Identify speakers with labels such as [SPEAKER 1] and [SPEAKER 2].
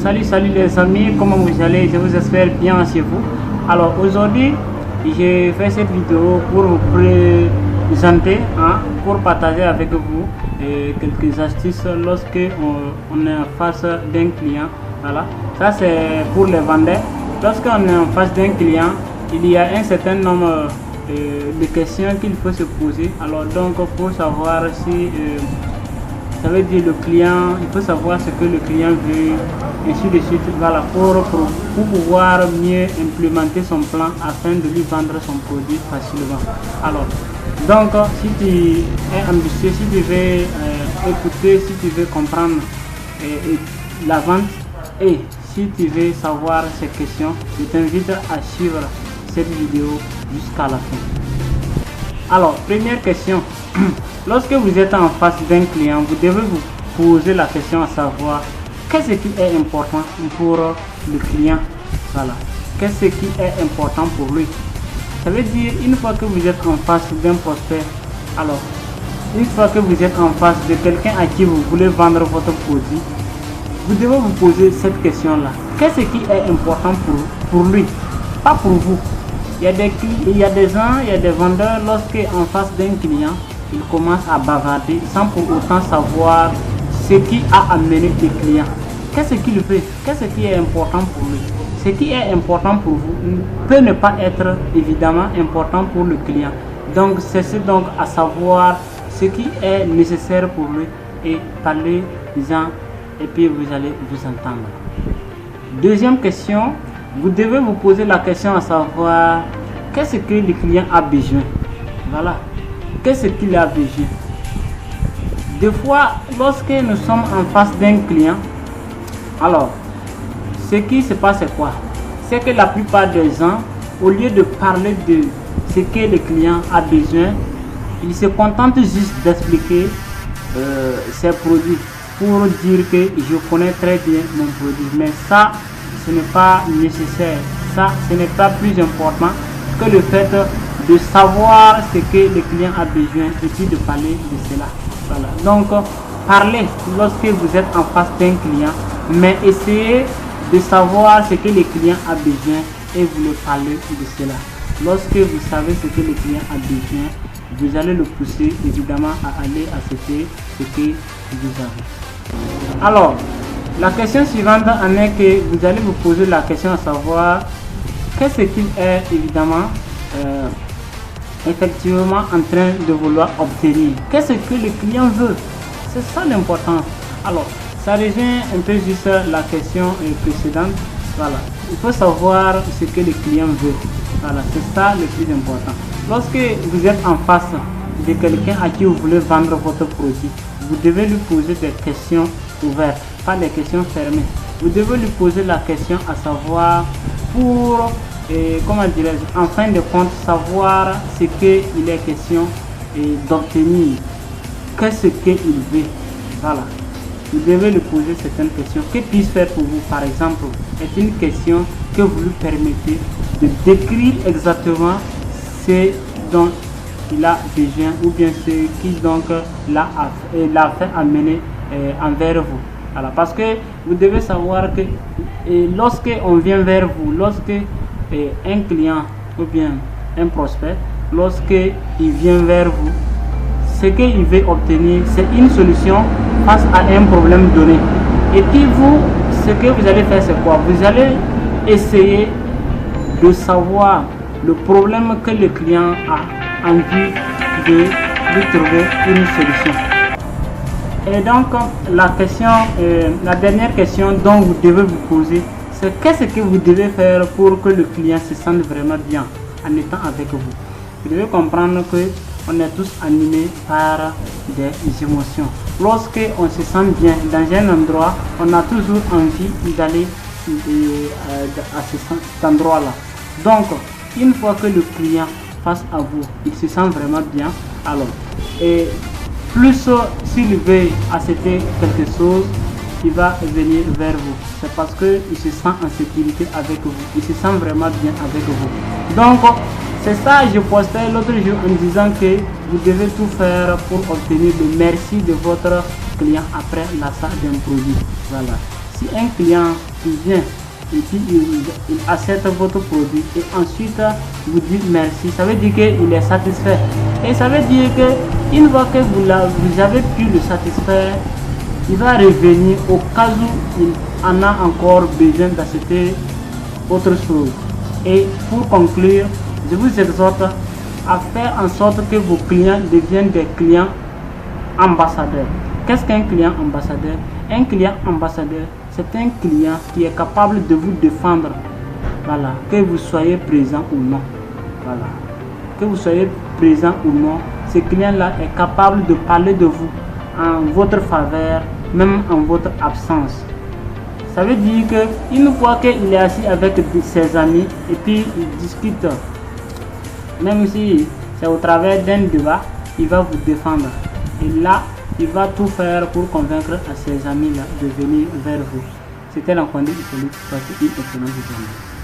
[SPEAKER 1] Salut les amis, comment vous allez? Je vous espère bien chez vous. Alors aujourd'hui, j'ai fait cette vidéo pour vous présenter, pour partager avec vous quelques astuces lorsque on est en face d'un client. Voilà, ça c'est pour les vendeurs. Lorsqu'on est en face d'un client, il y a un certain nombre de questions qu'il faut se poser. Alors donc pour savoir si ça veut dire le client, il faut savoir ce que le client veut, ainsi de suite, voilà, pour pouvoir mieux implémenter son plan afin de lui vendre son produit facilement. Alors, donc, si tu es ambitieux, si tu veux écouter, si tu veux comprendre la vente et si tu veux savoir ces questions, je t'invite à suivre cette vidéo jusqu'à la fin. Alors, première question. Lorsque vous êtes en face d'un client, vous devez vous poser la question à savoir qu'est-ce qui est important pour le client. Voilà. Qu'est-ce qui est important pour lui. Ça veut dire, une fois que vous êtes en face d'un prospect, alors, une fois que vous êtes en face de quelqu'un à qui vous voulez vendre votre produit, vous devez vous poser cette question-là. Qu'est-ce qui est important pour lui, pas pour vous. Il y a des gens, il y a des vendeurs, lorsqu'en face d'un client, ils commencent à bavarder sans pour autant savoir ce qui a amené le client. Qu'est-ce qu'il fait? Qu'est-ce qui est important pour lui? Ce qui est important pour vous peut ne pas être évidemment important pour le client. Donc, c'est donc à savoir ce qui est nécessaire pour lui et parlez-en et puis vous allez vous entendre. Deuxième question, vous devez vous poser la question à savoir qu'est-ce que le client a besoin. Voilà. Qu'est-ce qu'il a besoin? Des fois, lorsque nous sommes en face d'un client, alors, ce qui se passe c'est quoi? C'est que la plupart des gens, au lieu de parler de ce que le client a besoin, ils se contentent juste d'expliquer ses produits pour dire que je connais très bien mon produit. Mais ça, ce n'est pas nécessaire. Ça, ce n'est pas plus important que le fait de savoir ce que le client a besoin et puis de parler de cela. Voilà. Donc, parlez lorsque vous êtes en face d'un client, mais essayez de savoir ce que le client a besoin et vous le parlez de cela. Lorsque vous savez ce que le client a besoin, vous allez le pousser évidemment à aller acheter ce que vous avez. Alors, la question suivante en est que vous allez vous poser la question à savoir qu'est-ce qu'il est évidemment effectivement en train de vouloir obtenir. Qu'est-ce que le client veut? C'est ça l'important. Alors, ça rejoint un peu juste la question précédente. Voilà. Il faut savoir ce que le client veut. Voilà, c'est ça le plus important. Lorsque vous êtes en face de quelqu'un à qui vous voulez vendre votre produit, vous devez lui poser des questions ouvertes, pas des questions fermées. Vous devez lui poser la question à savoir pour comment dirais-je, en fin de compte, savoir ce qu'il est question d'obtenir. Qu'est-ce qu'il veut? Voilà. Vous devez lui poser certaines questions. Que puis-je faire pour vous, par exemple, est une question que vous lui permettez de décrire exactement ce dont il a besoin ou bien ce qui donc l'a fait amener envers vous. Voilà. Parce que vous devez savoir que lorsque on vient vers vous, lorsque un client ou bien un prospect, lorsqu'il vient vers vous, ce qu'il veut obtenir, c'est une solution face à un problème donné. Et puis vous, ce que vous allez faire, c'est quoi? Vous allez essayer de savoir le problème que le client a envie de lui trouver une solution. Et donc, la dernière question dont vous devez vous poser, c'est qu'est-ce que vous devez faire pour que le client se sente vraiment bien en étant avec vous. Vous devez comprendre que on est tous animés par des émotions. Lorsque on se sent bien dans un endroit, on a toujours envie d'aller à cet endroit-là. Donc, une fois que le client face à vous, il se sent vraiment bien, alors, et plus s'il veut acheter quelque chose, il va venir vers vous. C'est parce qu'il se sent en sécurité avec vous. Il se sent vraiment bien avec vous. Donc, c'est ça, je postais l'autre jour en disant que vous devez tout faire pour obtenir le merci de votre client après l'achat d'un produit. Voilà. Si un client il vient et puis il accepte votre produit et ensuite vous dites merci, ça veut dire qu'il est satisfait. Et ça veut dire que une fois que vous avez pu le satisfaire, il va revenir au cas où il en a encore besoin d'acheter autre chose. Et pour conclure, je vous exhorte à faire en sorte que vos clients deviennent des clients ambassadeurs. Qu'est-ce qu'un client ambassadeur? Un client ambassadeur, c'est un client qui est capable de vous défendre. Voilà, que vous soyez présent ou non. Voilà, que vous soyez présent ou non, ce client-là est capable de parler de vous en votre faveur, même en votre absence. Ça veut dire que une fois qu'il est assis avec ses amis et puis il discute, même si c'est au travers d'un débat, il va vous défendre. Et là, il va tout faire pour convaincre à ses amis là de venir vers vous. C'était l'enfant de Hippolyte, passez une excellente journée.